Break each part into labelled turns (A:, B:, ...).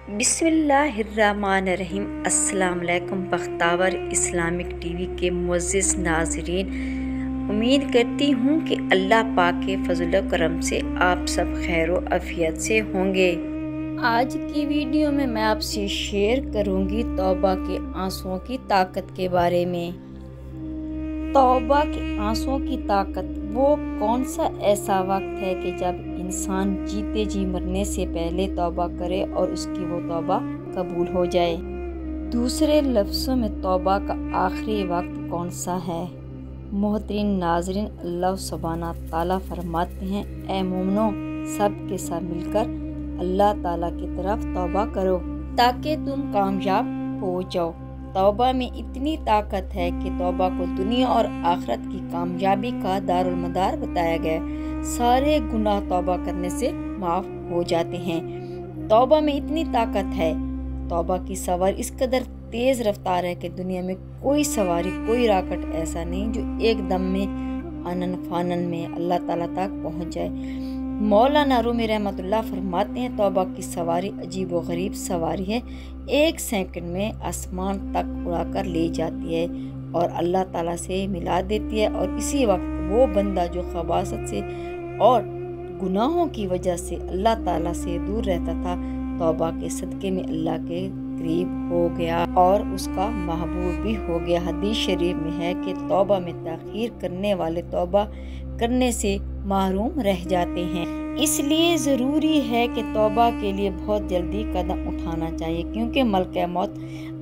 A: بسم اللہ الرحمن الرحیم۔ السلام علیکم بختاور اسلامک ٹی وی کے معزز ناظرین، امید کرتی ہوں کہ اللہ پاک کے فضل و کرم سے آپ سب خیر و عافیت سے ہوں گے۔ آج کی ویڈیو میں آپ سے شیئر کروں گی توبہ کے آنسوؤں کی طاقت کے بارے میں۔ توبہ کے آنسوؤں کی طاقت وہ کون سا ایسا وقت ہے کہ جب انسان جیتے جی مرنے سے پہلے توبہ کرے اور اس کی وہ توبہ قبول ہو جائے۔ دوسرے لفظوں میں توبہ کا آخری وقت کون سا ہے؟ محترم ناظرین، اللہ سبحانہ تعالیٰ فرماتے ہیں، اے مومنو، سب کے ساتھ مل کر اللہ تعالیٰ کی طرف توبہ کرو تاکہ تم کامیاب ہو جاؤ۔ توبہ میں اتنی طاقت ہے کہ توبہ کو دنیا اور آخرت کی کامیابی کا دارالمدار بتایا گیا۔ سارے گناہ توبہ کرنے سے معاف ہو جاتے ہیں۔ توبہ میں اتنی طاقت ہے، توبہ کی سواری اس قدر تیز رفتار ہے کہ دنیا میں کوئی سواری، کوئی راکٹ ایسا نہیں جو ایک دم میں آنن فانن میں اللہ تعالیٰ تک پہنچ جائے۔ مولانا رومی رحمۃ اللہ فرماتے ہیں، توبہ کی سواری عجیب و غریب سواری ہے، ایک سیکنڈ میں آسمان تک اڑا کر لے جاتی ہے اور اللہ تعالیٰ سے ملا دیتی ہے، اور اسی وقت وہ بندہ جو خباثت سے اور گناہوں کی وجہ سے اللہ تعالیٰ سے دور رہتا تھا، توبہ کے صدقے میں اللہ کے قریب ہو گیا اور اس کا محبوب بھی ہو گیا۔ حدیث شریف میں ہے کہ توبہ میں تاخیر کرنے والے توبہ کرنے سے محروم رہ جاتے ہیں۔ اس لیے ضروری ہے کہ توبہ کے لیے بہت جلدی قدم اٹھانا چاہیے، کیونکہ ملکہ موت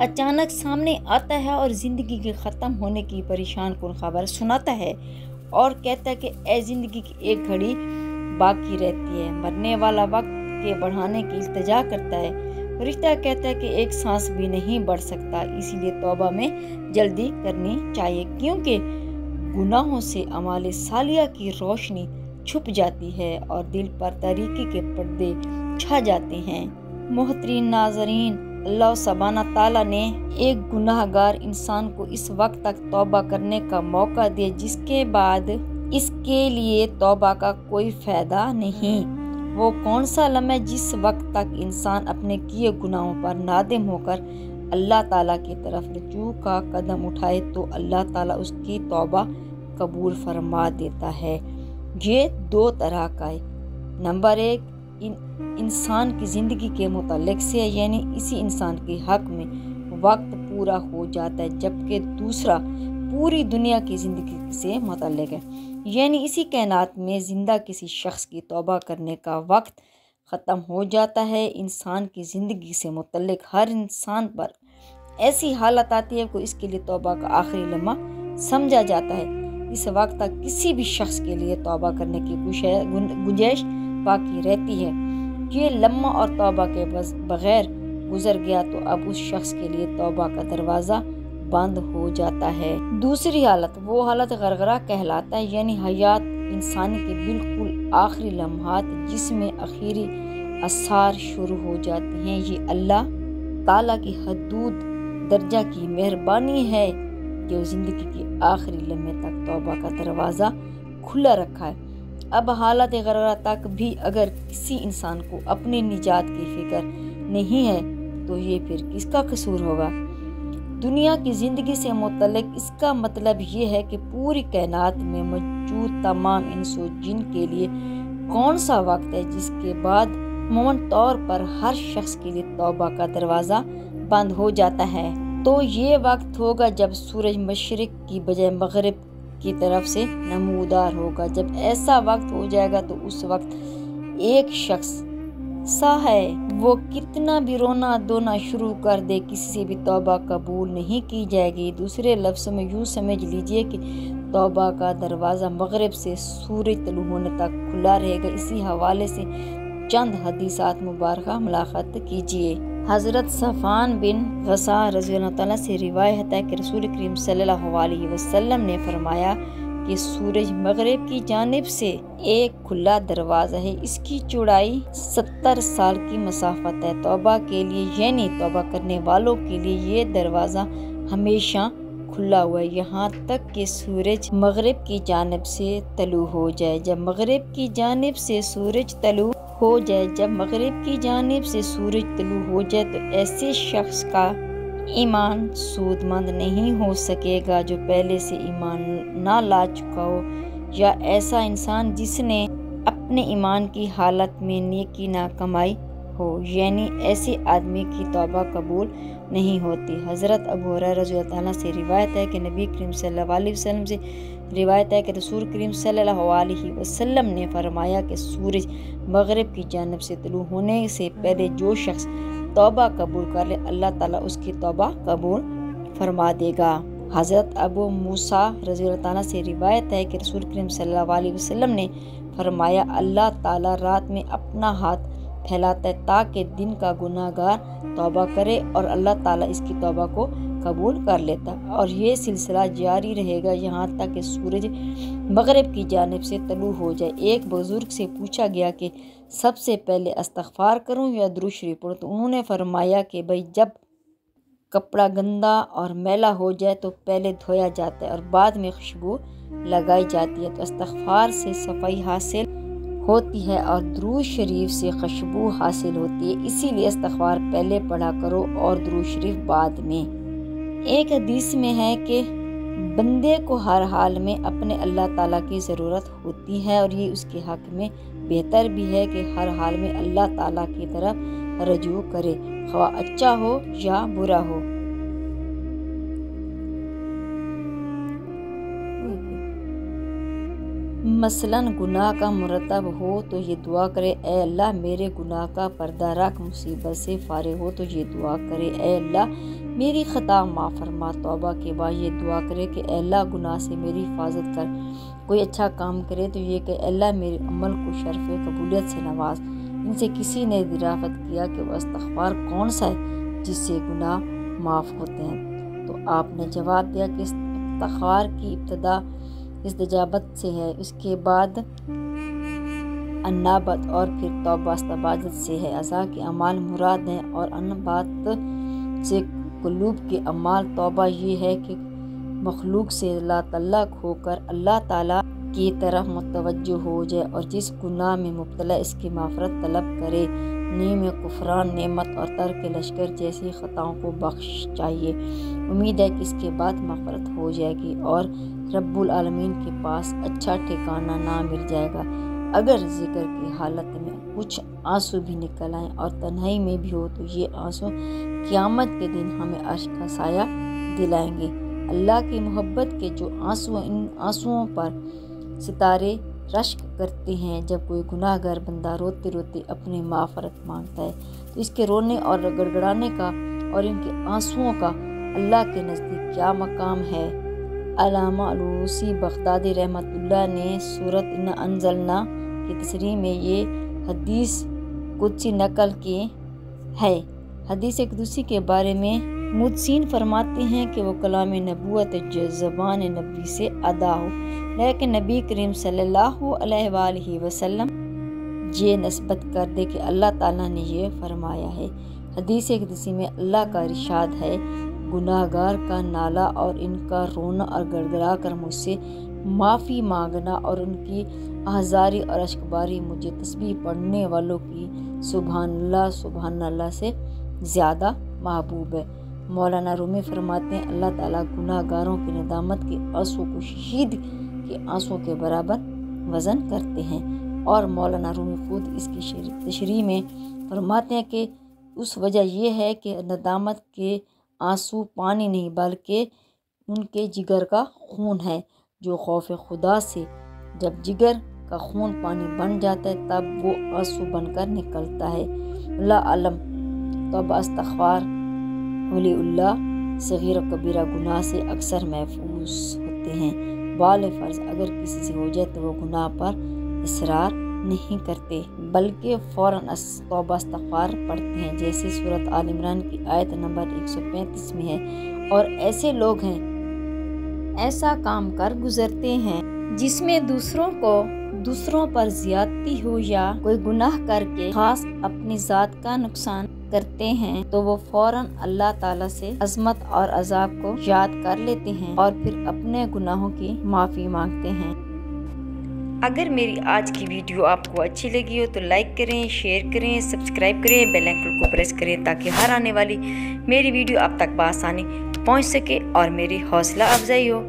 A: اچانک سامنے آتا ہے اور زندگی کے ختم ہونے کی پریشان کن خبر سناتا ہے اور کہتا ہے کہ اے زندگی کی ایک گھڑی باقی رہتی ہے۔ مرنے والا وقت کے بڑھانے کی التجا کرتا ہے، فرشتہ کہتا ہے کہ ایک سانس بھی نہیں بڑھ سکتا۔ اسی لیے توبہ میں جلدی کرنی چاہیے، کیونکہ گناہوں سے اعمال صالحہ کی روشنی چھپ جاتی ہے اور دل پر تاریکی کے پردے چھا جاتے ہیں۔ محترم ناظرین، اللہ سبحانہ تعالیٰ نے ایک گناہ گار انسان کو اس وقت تک توبہ کرنے کا موقع دیا جس کے بعد اس کے لیے توبہ کا کوئی فائدہ نہیں۔ وہ کون سا لمحہ جس وقت تک انسان اپنے کیے گناہوں پر نادم ہو کر اللہ تعالیٰ کی طرف رجوع کا قدم اٹھائے تو اللہ تعالیٰ اس کی توبہ قبول فرما دیتا ہے۔ یہ دو طرح کا ہے۔ نمبر ایک، انسان کی زندگی کے متعلق سے ہے، یعنی اسی انسان کے حق میں وقت پورا ہو جاتا ہے، جبکہ دوسرا پوری دنیا کی زندگی سے متعلق ہے، یعنی اسی کائنات میں زندہ کسی شخص کی توبہ کرنے کا وقت ختم ہو جاتا ہے۔ انسان کی زندگی سے متعلق ہر انسان پر ایسی حالت آتی ہے کہ اس کے لیے توبہ کا آخری لمحہ سمجھا جاتا ہے۔ اس وقت تک کسی بھی شخص کے لیے توبہ کرنے کی گنجائش باقی رہتی ہے۔ یہ لمحہ اور توبہ کے بغیر گزر گیا تو اب اس شخص کے لیے توبہ کا دروازہ بند ہو جاتا ہے۔ دوسری حالت وہ حالت غرغرہ کہلاتا ہے، یعنی حیات انسانی کے بالکل آخری لمحات جس میں آخری آثار شروع ہو جاتے ہیں۔ یہ اللہ تعالیٰ کی حدود درجہ کی مہربانی ہے کہ وہ زندگی کے آخری لمحے تک توبہ کا دروازہ کھلا رکھا ہے۔ اب حالت غرغرہ تک بھی اگر کسی انسان کو اپنی نجات کی فکر نہیں ہے تو یہ پھر کس کا قصور ہوگا؟ دنیا کی زندگی سے متعلق اس کا مطلب یہ ہے کہ پوری کائنات میں موجود تمام انس و جن کے لیے کون سا وقت ہے جس کے بعد عموماً طور پر ہر شخص کے لیے توبہ کا دروازہ بند ہو جاتا ہے۔ تو یہ وقت ہوگا جب سورج مشرق کی بجائے مغرب کی طرف سے نمودار ہوگا۔ جب ایسا وقت ہو جائے گا تو اس وقت ایک شخص سا ہے وہ کتنا بھی رونا دھونا شروع کر دے، کسی سے بھی توبہ قبول نہیں کی جائے گی۔ دوسرے لفظوں میں یوں سمجھ لیجئے کہ توبہ کا دروازہ مغرب سے سورج طلوع ہونے تک کھلا رہے گا۔ اسی حوالے سے چند حدیثات مبارکہ ملاحظہ کیجیے۔ حضرت صفوان بن غسان رضی اللہ تعالیٰ سے روایت ہے کہ رسول کریم صلی اللہ علیہ وسلم نے فرمایا کہ سورج مغرب کی جانب سے ایک کھلا دروازہ ہے، اس کی چوڑائی 70 سال کی مسافت ہے۔ توبہ کے لیے یعنی توبہ کرنے والوں کے لیے یہ دروازہ ہمیشہ کھلا ہوا ہے یہاں تک کہ سورج مغرب کی جانب سے طلوع ہو جائے۔ جب مغرب کی جانب سے سورج طلوع ہو جائے، جب مغرب کی جانب سے سورج طلوع ہو جائے تو ایسے شخص کا ایمان سود مند نہیں ہو سکے گا جو پہلے سے ایمان نہ لا چکا ہو، یا ایسا انسان جس نے اپنے ایمان کی حالت میں نیکی نہ کمائی ہو، یعنی ایسے آدمی کی توبہ قبول نہیں ہوتی۔ حضرت ابو ہریرہ رضی اللہ عنہ سے روایت ہے کہ نبی کریم صلی اللہ علیہ وسلم سے روایت ہے کہ رسول کریم صلی اللہ علیہ وسلم نے فرمایا کہ سورج مغرب کی جانب سے طلوع ہونے سے پہلے جو شخص توبہ قبول کر لے، اللہ تعالیٰ اس کی توبہ قبول فرما دے گا۔ حضرت ابو موسیٰ رضی اللہ عنہ سے روایت ہے کہ رسول کریم صلی اللہ علیہ وسلم نے فرمایا، اللہ تعالیٰ رات میں اپنا ہاتھ پھیلاتا ہے تاکہ دن کا گناہ گار توبہ کرے اور اللہ تعالیٰ اس کی توبہ کو قبول کر لیتا، اور یہ سلسلہ جاری رہے گا یہاں تک کہ سورج مغرب کی جانب سے طلوع ہو جائے۔ ایک بزرگ سے پوچھا گیا کہ سب سے پہلے استغفار کروں یا درود شریف پڑھوں، تو انہوں نے فرمایا کہ جب کپڑا گندا اور میلا ہو جائے تو پہلے دھویا جاتا ہے اور بعد میں خوشبو لگائی جاتی ہے، تو استغفار سے صفائی حاصل ہوتی ہے اور درود شریف سے خوشبو حاصل ہوتی ہے، اسی لیے استغفار پہلے پڑھا کرو اور درود شریف بعد میں۔ ایک حدیث میں ہے کہ بندے کو ہر حال میں اپنے اللہ تعالیٰ کی ضرورت ہوتی ہے، اور یہ اس کے حق میں بہتر بھی ہے کہ ہر حال میں اللہ تعالیٰ کی طرف رجوع کرے، خواہ اچھا ہو یا برا ہو۔ مثلاً گناہ کا مرتب ہو تو یہ دعا کرے، اے اللہ میرے گناہ کا پردہ رکھ، مصیبت سے فارغ ہو تو یہ دعا کرے، اے اللہ میری خطا معاف فرما۔ توبہ کے بعد یہ دعا کرے کہ اے اللہ گناہ سے میری حفاظت کر۔ کوئی اچھا کام کرے تو یہ کہ اے اللہ میرے عمل کو شرف قبولیت سے نواز۔ ان سے کسی نے دریافت کیا کہ وہ استغفار کون سا ہے جس سے گناہ معاف ہوتے ہیں، تو آپ نے جواب دیا کہ استغفار کی ابتدا استجابت سے ہے، اس کے بعد انابت اور پھر توبہ استباجت سے ہے۔ اعضاء کے اعمال مراد ہیں اور انابت سے قلوب کے اعمال۔ توبہ یہ ہے کہ مخلوق سے لا تعلق ہو کر اللہ تعالیٰ کی طرف متوجہ ہو جائے اور جس گناہ میں مبتلا اس کی مغفرت طلب کرے۔ نیم کفران نعمت اور ترک لشکر جیسی خطاؤں کو بخش چاہیے، امید ہے کہ اس کے بعد مغفرت ہو جائے گی اور رب العالمین کے پاس اچھا ٹھکانہ نہ مل جائے گا۔ اگر ذکر کی حالت میں کچھ آنسو بھی نکل آئیں اور تنہائی میں بھی ہو تو یہ آنسو قیامت کے دن ہمیں عرش کا سایہ دلائیں گے۔ اللہ کی محبت کے جو آنسو، ان آنسوؤں پر ستارے رشک کرتے ہیں۔ جب کوئی گناہ گار بندہ روتے روتے اپنی مغفرت مانگتا ہے تو اس کے رونے اور گڑگڑانے کا اور ان کے آنسوؤں کا اللہ کے نزدیک کیا مقام ہے۔ علامہ علوسی بغدادی رحمۃ اللہ نے سورۃ انا انزلنا کی تشریح میں یہ حدیث قدسی نقل کی ہے۔ حدیث قدسی کے بارے میں محدثین فرماتے ہیں کہ وہ کلام نبوت جو زبان نبی سے ادا ہو، لیکن نبی کریم صلی اللہ علیہ وآلہ وسلم یہ نسبت کر دے کہ اللہ تعالیٰ نے یہ فرمایا ہے۔ حدیث قدسی میں اللہ کا ارشاد ہے، گناہ گار کا نالہ اور ان کا رونا اور گڑگڑا کر مجھ سے معافی مانگنا اور ان کی آہذاری اور اشکباری مجھے تسبیح پڑھنے والوں کی سبحان اللہ سے زیادہ محبوب ہے۔ مولانا رومی فرماتے ہیں، اللہ تعالیٰ گناہ گاروں کی ندامت کے آنسو کو شہید کے آنسو کے برابر وزن کرتے ہیں، اور مولانا رومی خود اس کی تشریح میں فرماتے ہیں کہ اس وجہ یہ ہے کہ ندامت کے آنسو پانی نہیں بلکہ ان کے جگر کا خون ہے، جو خوف خدا سے جب جگر کا خون پانی بن جاتا ہے تب وہ آنسو بن کر نکلتا ہے۔ اللہ علم توبہ استغفار ولی اللہ صغیر و کبیرہ گناہ سے اکثر محفوظ ہوتے ہیں۔ بال فرض اگر کسی سے ہو جائے تو وہ گناہ پر اصرار نہیں کرتے بلکہ فوراً توبہ استغفار پڑھتے ہیں، جیسے سورۃ آل عمران کی آیت نمبر 135 میں ہے۔ اور ایسے لوگ ہیں ایسا کام کر گزرتے ہیں جس میں دوسروں پر زیادتی ہو یا کوئی گناہ کر کے خاص اپنی ذات کا نقصان کرتے ہیں تو وہ فوراً اللہ تعالیٰ سے عظمت اور عذاب کو یاد کر لیتے ہیں اور پھر اپنے گناہوں کی معافی مانگتے ہیں۔ اگر میری آج کی ویڈیو آپ کو اچھی لگی ہو تو لائک کریں، شیئر کریں، سبسکرائب کریں، بیل آئکن کو پریس کریں تاکہ ہر آنے والی میری ویڈیو آپ تک بآسانی پہنچ سکے اور میری حوصلہ افزائی ہو۔